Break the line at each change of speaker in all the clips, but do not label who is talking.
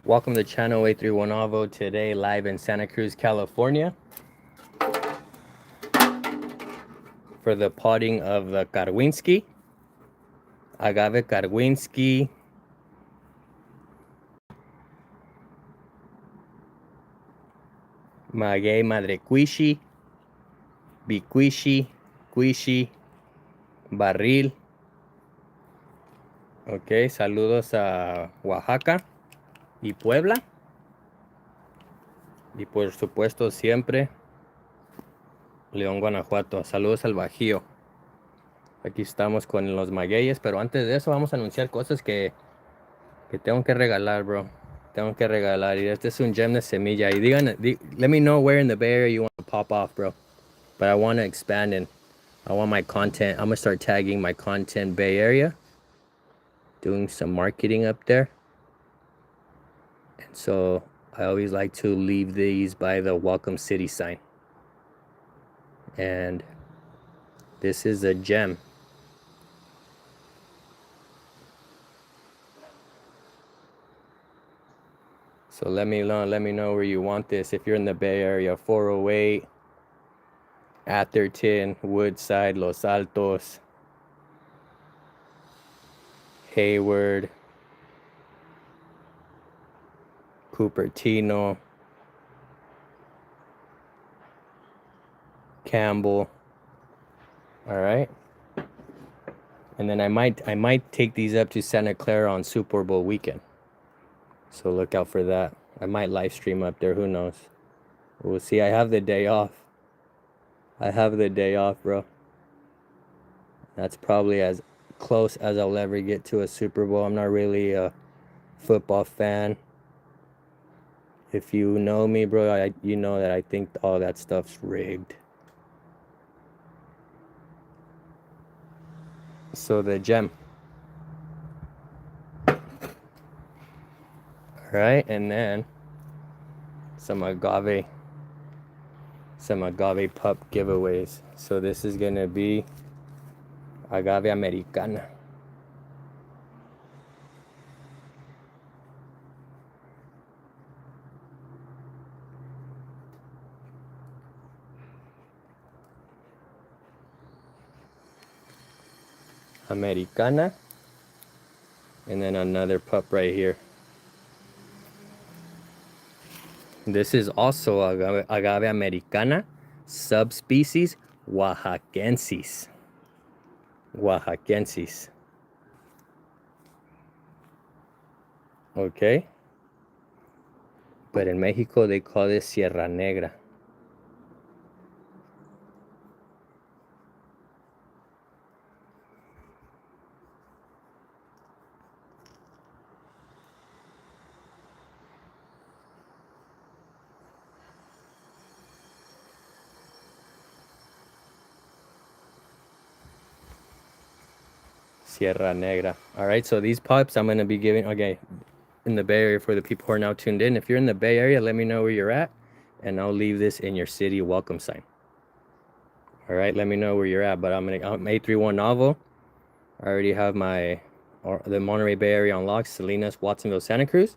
Welcome to channel 831 Avo. Today live in Santa Cruz, California for the potting of the Karwinskii, Agave Karwinskii, Maguey Madrequishi, Biquishi, Quishi, Barril. Ok, saludos a Oaxaca y Puebla. Y por supuesto siempre León, Guanajuato. Saludos al Bajío. Aquí estamos con los magueyes, pero antes de eso vamos a anunciar cosas que tengo que regalar, bro. Tengo que regalar. Y este es un gem de semilla. Y let me know where in the Bay Area you want to pop off, bro. But I want to expand and I want my content. I'm going to start tagging my content Bay Area. Doing some marketing up there. And so I always like to leave these by the Welcome City sign. And this is a gem. So let me know where you want this. If you're in the Bay Area, 408, Atherton, Woodside, Los Altos, Hayward, Cupertino, Campbell. All right. And then I might take these up to Santa Clara on Super Bowl weekend. So look out for that. I might live stream up there, who knows. We'll see. I have the day off. Bro. That's probably as close as I'll ever get to a Super Bowl. I'm not really a football fan. If you know me, bro, you know that I think all that stuff's rigged. So the gem. All right, and then some agave pup giveaways. So this is gonna be Agave Americana. Americana. And then another pup right here. This is also Agave Americana, subspecies Oaxacensis. Okay. But in Mexico they call this Sierra Negra. Sierra Negra. All right, so these pups I'm going to be giving, okay, in the Bay Area for the people who are now tuned in. If you're in the Bay Area, let me know where you're at, and I'll leave this in your city welcome sign. All right, let me know where you're at, but I'm 831 Novel. I already have the Monterey Bay Area unlocked, Salinas, Watsonville, Santa Cruz,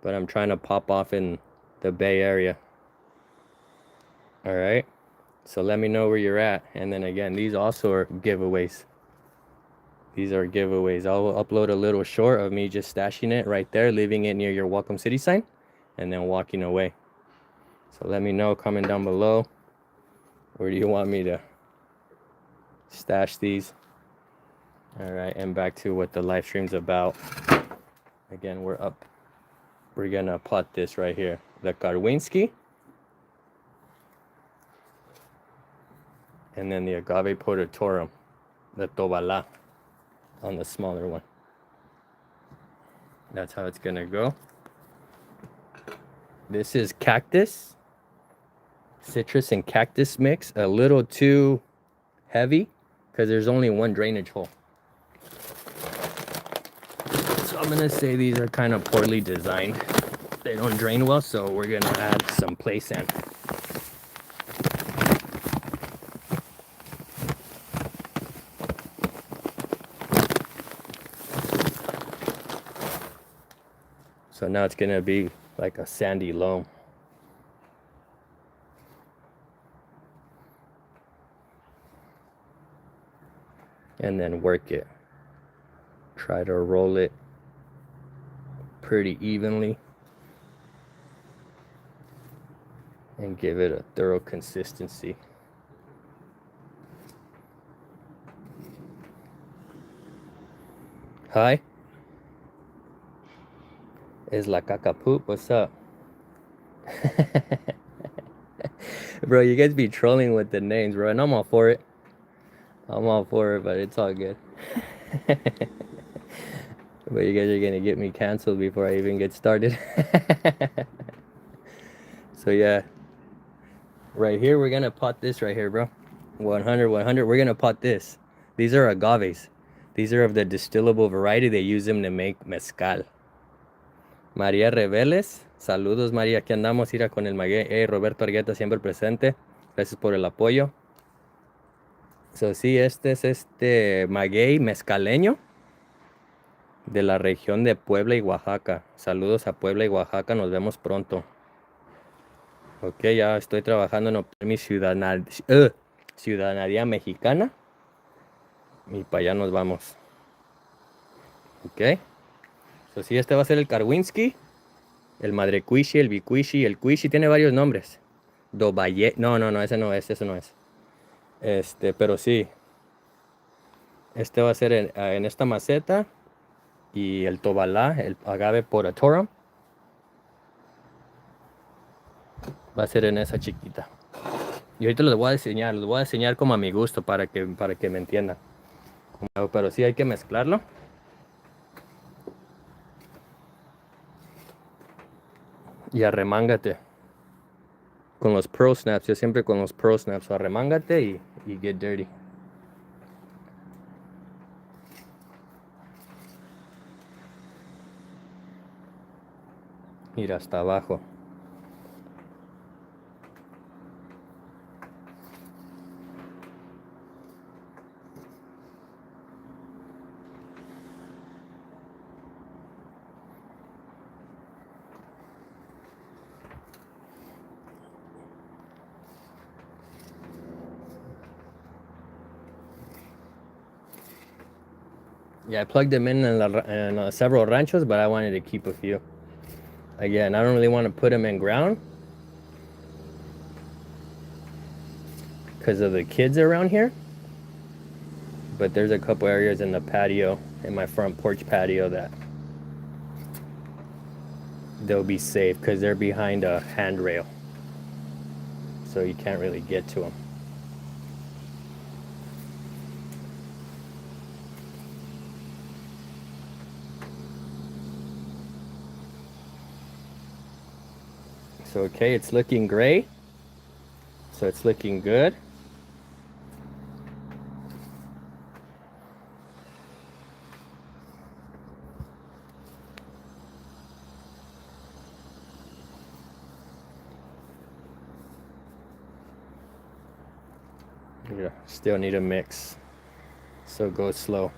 but I'm trying to pop off in the Bay Area. All right, so let me know where you're at, and then again, these also are giveaways. These are giveaways. I'll upload a little short of me just stashing it right there, leaving it near your Welcome City sign, and then walking away. So let me know, comment down below, where do you want me to stash these? All right, and back to what the live stream's about. Again, we're gonna plot this right here. The Karwinskii, and then the Agave Potatorum, the Tobala, on the smaller one. That's how it's gonna go. This is cactus, citrus and cactus mix, a little too heavy because there's only one drainage hole. So I'm gonna say these are kind of poorly designed. They don't drain well, so we're gonna add some play sand. So now it's gonna be like a sandy loam. And then work it. Try to roll it pretty evenly and give it a thorough consistency. Hi. Is la caca poop? What's up? Bro, you guys be trolling with the names, bro, and I'm all for it. I'm all for it, but it's all good. But you guys are gonna get me canceled before I even get started. So yeah, right here we're gonna pot this right here, bro. 100, 100. We're gonna pot this. These are agaves. These are of the distillable variety. They use them to make mezcal. María Reveles, saludos María, aquí andamos, ira con el maguey. Hey, Roberto Argueta siempre presente. Gracias por el apoyo. So sí, este es maguey mezcaleño de la región de Puebla y Oaxaca. Saludos a Puebla y Oaxaca, nos vemos pronto. Ok, ya estoy trabajando en obtener mi ciudadanía mexicana. Y para allá nos vamos. Ok. So sí, este va a ser el Karwinskii, el Madrecuishi, el Bicuishi, el Cuishi. Tiene varios nombres. Dobaye. No, ese no es, ese no es. Pero sí. Este va a ser en esta maceta. Y el tobalá, el agave Potatorum, va a ser en esa chiquita. Y ahorita los voy a enseñar como a mi gusto para que me entiendan. Pero sí hay que mezclarlo. Y arremángate. Con los Pro Snaps, yo siempre con los Pro Snaps. Arremángate y get dirty. Ir hasta abajo. Yeah, I plugged them in several ranchos, but I wanted to keep a few. Again, I don't really want to put them in ground because of the kids around here. But there's a couple areas in the patio, in my front porch patio, that they'll be safe because they're behind a handrail. So you can't really get to them. So okay, it's looking gray. So it's looking good. Yeah, still need a mix. So go slow.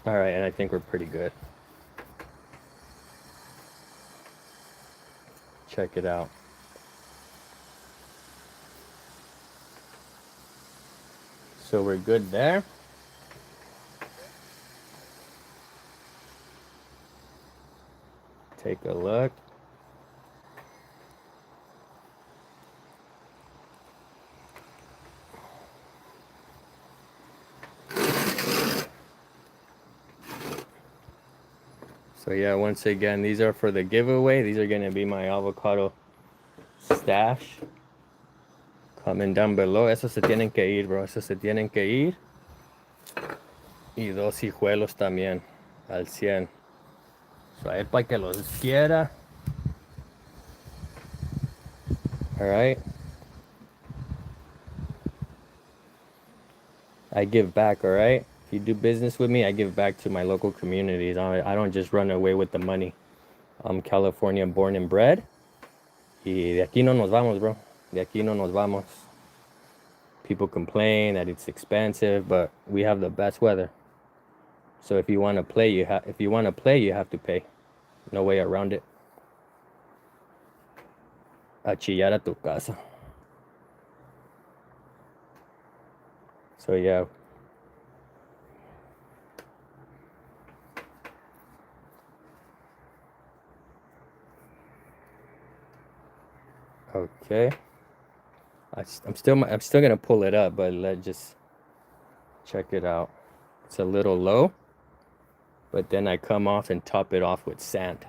All right, and I think we're pretty good. Check it out. So we're good there. Take a look. So yeah, once again, these are for the giveaway. These are gonna be my avocado stash. Comment down below. Esos se tienen que ir, bro. Esos se tienen que ir. Y dos hijuelos también, al 100. So para que los quiera. All right. I give back, all right? If you do business with me, I give back to my local communities. I don't just run away with the money. I'm California born and bred. Y de aquí no nos vamos, bro. De aquí no nos vamos. People complain that it's expensive, but we have the best weather. So if you want to play, you have to pay. No way around it. A chillar a tu casa. So yeah. Okay. I'm still gonna pull it up, but let's just check it out. It's a little low, but then I come off and top it off with sand.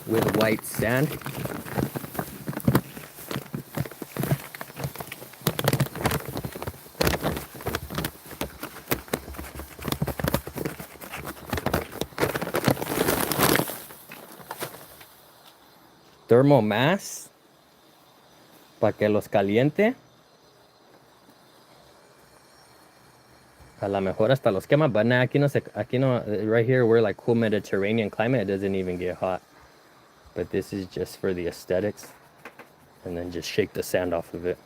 With white sand. Thermal mass para que los caliente. A lo mejor hasta los quema, but nah, aquí no, right here we're like cool Mediterranean climate, it doesn't even get hot. But this is just for the aesthetics. And then just shake the sand off of it.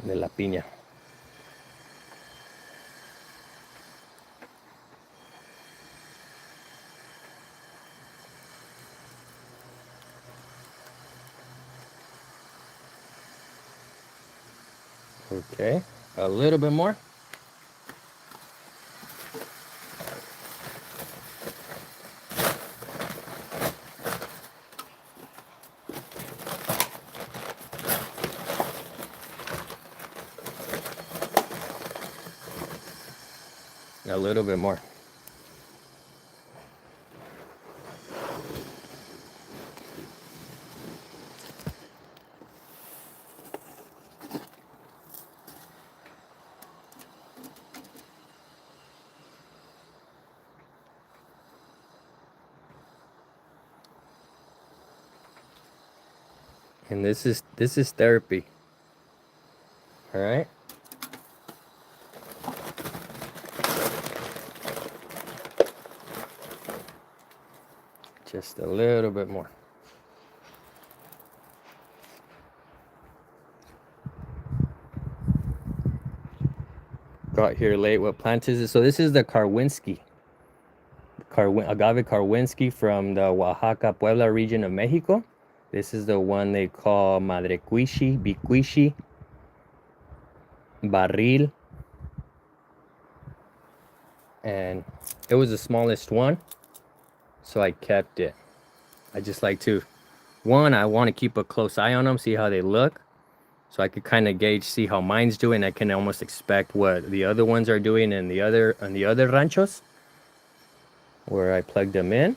De la piña. Okay, a little bit more. A little bit more. And this is therapy. All right. Just a little bit more. Got here late. What plant is it? So this is the Karwinskii. Agave Karwinskii from the Oaxaca, Puebla region of Mexico. This is the one they call Madrecuishi, Bicuishi, Barril. And it was the smallest one, so I kept it. I just like to, I want to keep a close eye on them, see how they look. So I could kind of gauge, see how mine's doing. I can almost expect what the other ones are doing in the other ranchos where I plugged them in.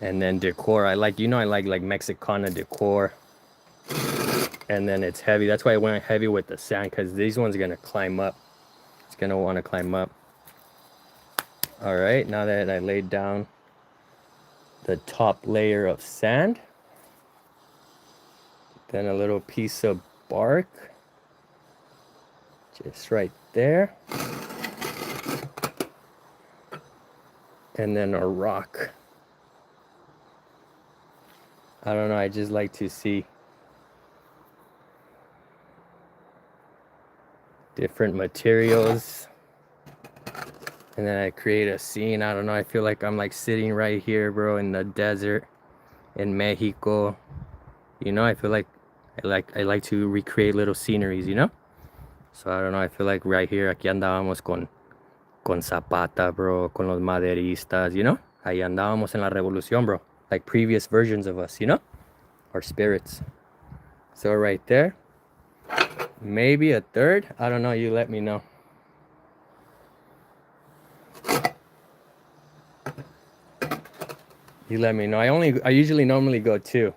And then decor, I like like Mexicana decor. And then it's heavy. That's why I went heavy with the sand, because these ones are gonna climb up. It's gonna want to climb up. All right, now that I laid down the top layer of sand, then a little piece of bark, just right there. And then a rock. I don't know, I just like to see different materials. And then I create a scene. I don't know, I feel like I'm like sitting right here, bro, in the desert in Mexico. You know, I feel like I like to recreate little sceneries, you know? So I don't know, I feel like right here, aquí andábamos con Zapata, bro, con los maderistas, you know? Ahí andábamos en la revolución, bro. Like previous versions of us, you know? Our spirits. So right there, maybe a third. I don't know, you let me know. You let me know. I usually normally go 2.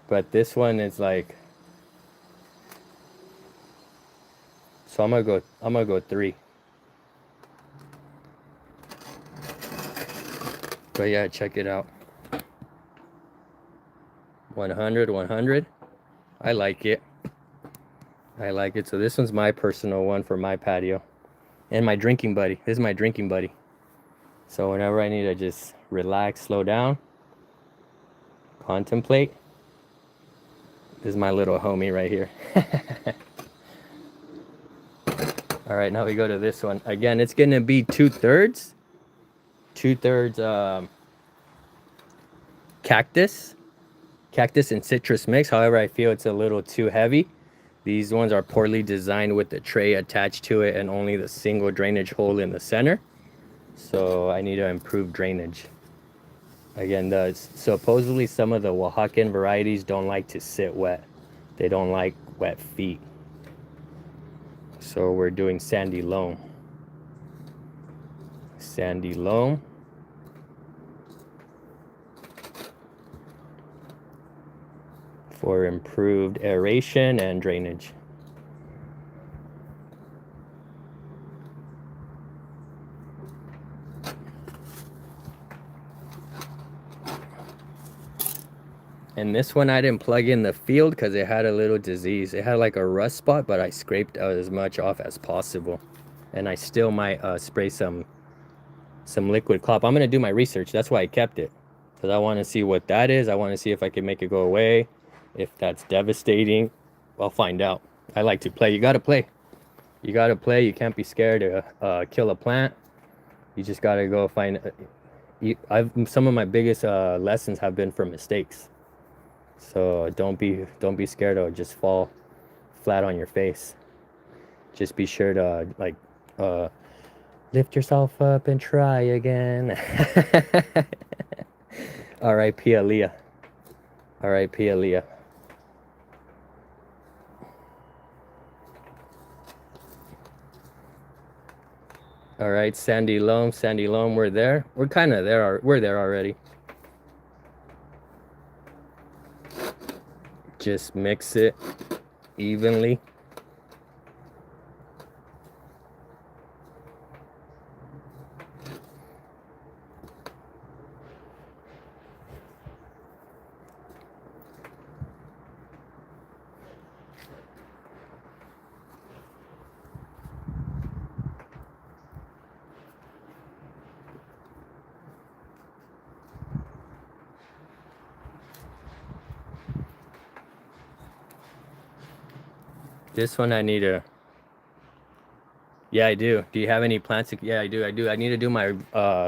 But this one is like, so I'm gonna go 3. But yeah, check it out. 100, 100. I like it. I like it. So this one's my personal one for my patio. And my drinking buddy. This is my drinking buddy. So whenever I need to just relax, slow down, contemplate, this is my little homie right here. All right, now we go to this one. Again, it's going to be 2/3. 2/3 cactus and citrus mix. However, I feel it's a little too heavy. These ones are poorly designed with the tray attached to it and only the single drainage hole in the center. So I need to improve drainage. Again, supposedly some of the Oaxacan varieties don't like to sit wet. They don't like wet feet. So we're doing sandy loam. Sandy loam. For improved aeration and drainage. And this one I didn't plug in the field because it had a little disease. It had like a rust spot, but I scraped out as much off as possible. And I still might spray some liquid clop. I'm gonna do my research. That's why I kept it, because I want to see what that is. I want to see if I can make it go away. If that's devastating, I'll find out. I like to play. You gotta play. You gotta play. You can't be scared to kill a plant. You just gotta go find. Some of my biggest lessons have been from mistakes. So don't be scared to just fall flat on your face. Just be sure to lift yourself up and try again. R.I.P. Aaliyah. R.I.P. Aaliyah. All right, sandy loam, we're there. We're kind of there. We're there already. Just mix it evenly. This one I need to. Yeah, I do. Do you have any plans to? Yeah, I do. I need to do my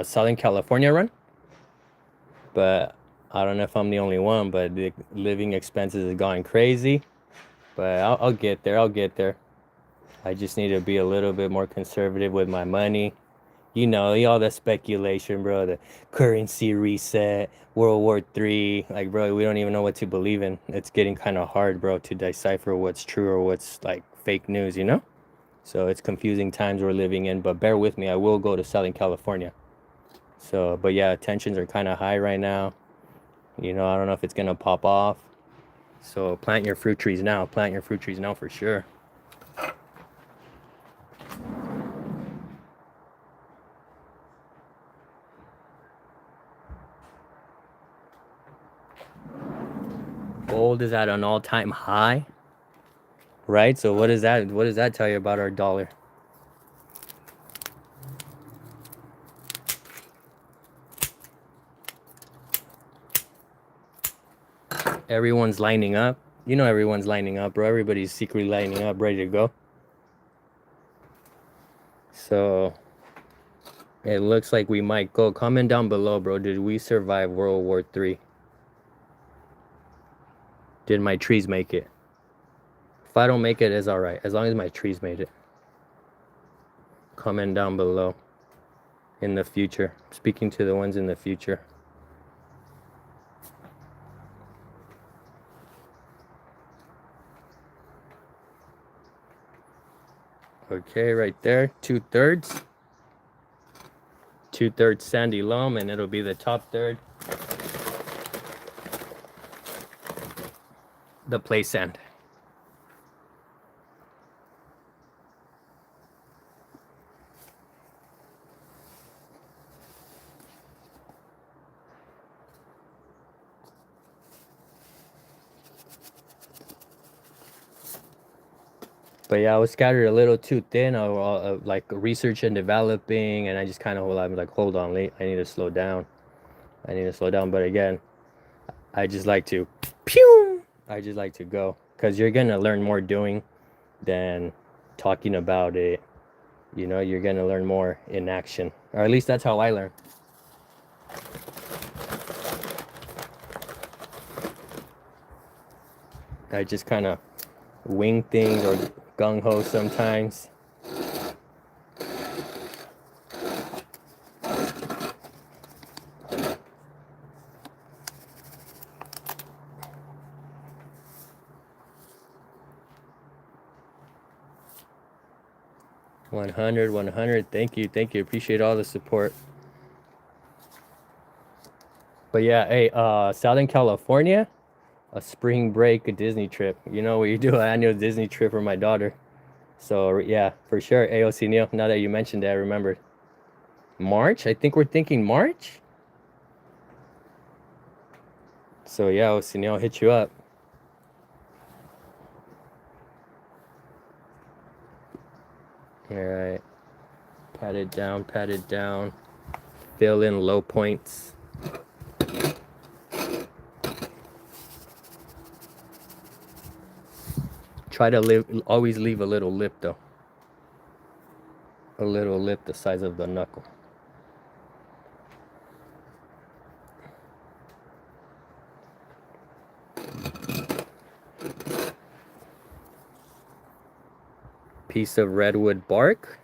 Southern California run. But I don't know if I'm the only one, but the living expenses are going crazy. But I'll get there. I'll get there. I just need to be a little bit more conservative with my money. You know, all the speculation, bro. The currency reset, World War III. Like, bro, we don't even know what to believe in. It's getting kind of hard, bro, to decipher what's true or what's like fake news, you know? So it's confusing times we're living in. But bear with me. I will go to Southern California. So, but yeah, tensions are kind of high right now. You know, I don't know if it's going to pop off. So plant your fruit trees now. Plant your fruit trees now for sure. Gold is at an all-time high, right? So what does that tell you about our dollar? Everyone's lining up. You know everyone's lining up, bro. Everybody's secretly lining up, ready to go. So it looks like we might go. Comment down below, bro. Did we survive World War III? Did my trees make it? If I don't make it, it's all right. As long as my trees made it. Comment down below. In the future. Speaking to the ones in the future. Okay, right there. 2/3. 2/3 sandy loam, and it'll be the top third. The play sand. But yeah, I was scattered a little too thin. I was like research and developing, and I just kind of, I'm like, hold on, I need to slow down. I need to slow down. But again, I just like to, pew! I just like to go, because you're gonna learn more doing than talking about it. You know, you're gonna learn more in action, or at least that's how I learn. I just kind of wing things or gung ho sometimes. One hundred. Thank you. Appreciate all the support. But yeah, hey, Southern California, a spring break, a Disney trip. You know what you do? An annual Disney trip for my daughter. So yeah, for sure. AOC Neil. Now that you mentioned it, I remembered. March. I think we're thinking March. So yeah, AOC Neil, I'll hit you up. All right. Pat it down. Pat it down. Fill in low points. Try to always leave a little lip though. A little lip the size of the knuckle. Piece of redwood bark.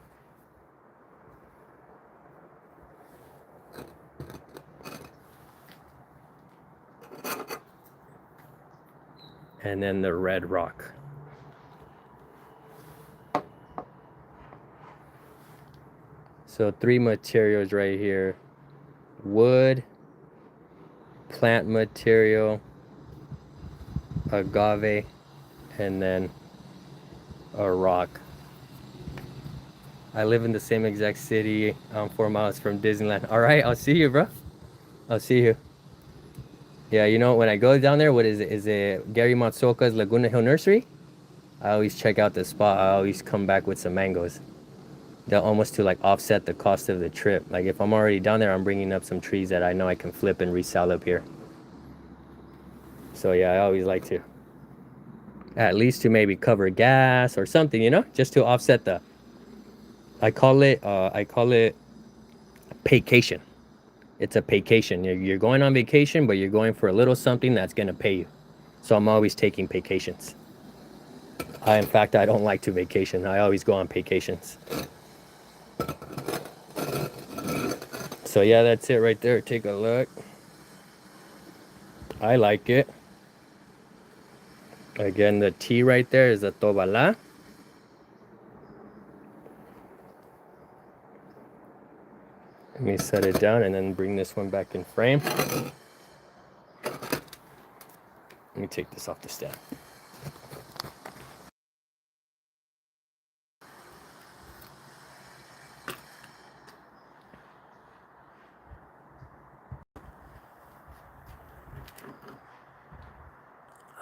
And then the red rock. So 3 materials right here. Wood, plant material, agave, and then a rock. I live in the same exact city. I'm 4 miles from Disneyland. All right, I'll see you, bro. I'll see you. Yeah, you know, when I go down there, what is it? Is it Gary Matsuoka's Laguna Hill Nursery? I always check out the spot. I always come back with some mangoes. They'll almost to like offset the cost of the trip. Like if I'm already down there, I'm bringing up some trees that I know I can flip and resell up here. So yeah, I always like to, at least to maybe cover gas or something, you know, just to offset the, I call it vacation. It's a vacation. You're going on vacation, but you're going for a little something that's gonna pay you. So I'm always taking vacations. In fact, I don't like to vacation. I always go on vacations. So yeah, that's it right there. Take a look. I like it. Again, the T right there is a tobala. Let me set it down and then bring this one back in frame. Let me take this off the stand.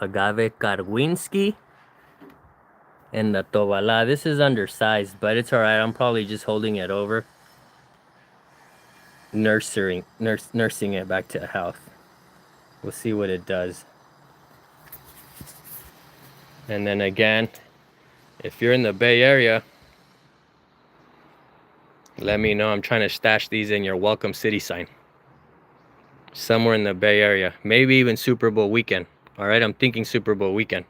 Agave Karwinskii and the tobala. This is undersized, but it's all right. I'm probably just holding it over, nursing it back to health. We'll see what it does. And then again, if you're in the Bay Area, let me know. I'm trying to stash these in your welcome city sign somewhere in the Bay Area, maybe even Super Bowl weekend. All right, I'm thinking Super Bowl weekend.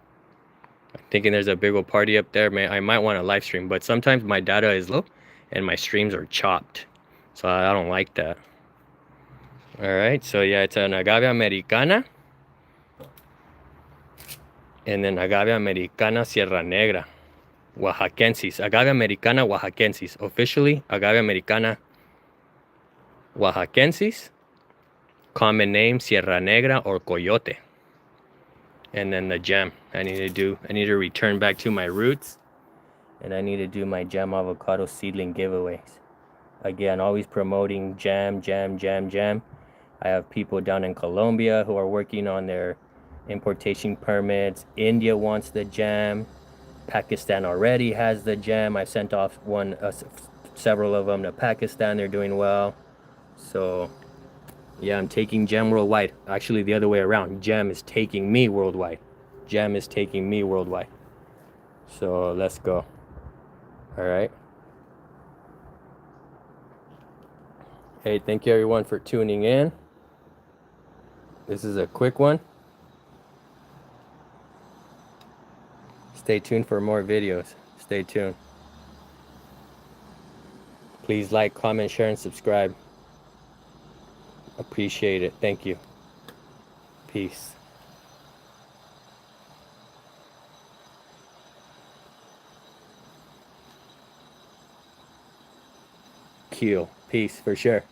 I'm thinking there's a big old party up there. I might want to live stream, but sometimes my data is low and my streams are chopped, so I don't like that. All right, so yeah, it's an Agave Americana and then Agave Americana Sierra Negra Oaxacensis. Agave Americana Oaxacensis. Officially, Agave Americana Oaxacensis. Common name, Sierra Negra or Coyote. And then the gem. I need to return back to my roots. And I need to do my gem avocado seedling giveaways. Again, always promoting jam. I have people down in Colombia who are working on their importation permits. India wants the jam. Pakistan already has the gem. I sent off several of them to Pakistan. They're doing well. So yeah, I'm taking gem worldwide. Actually, the other way around. Gem is taking me worldwide. Gem is taking me worldwide. So let's go. All right. Hey, thank you everyone for tuning in. This is a quick one. Stay tuned for more videos. Stay tuned. Please like, comment, share, and subscribe. Appreciate it. Thank you. Peace. Peace for sure.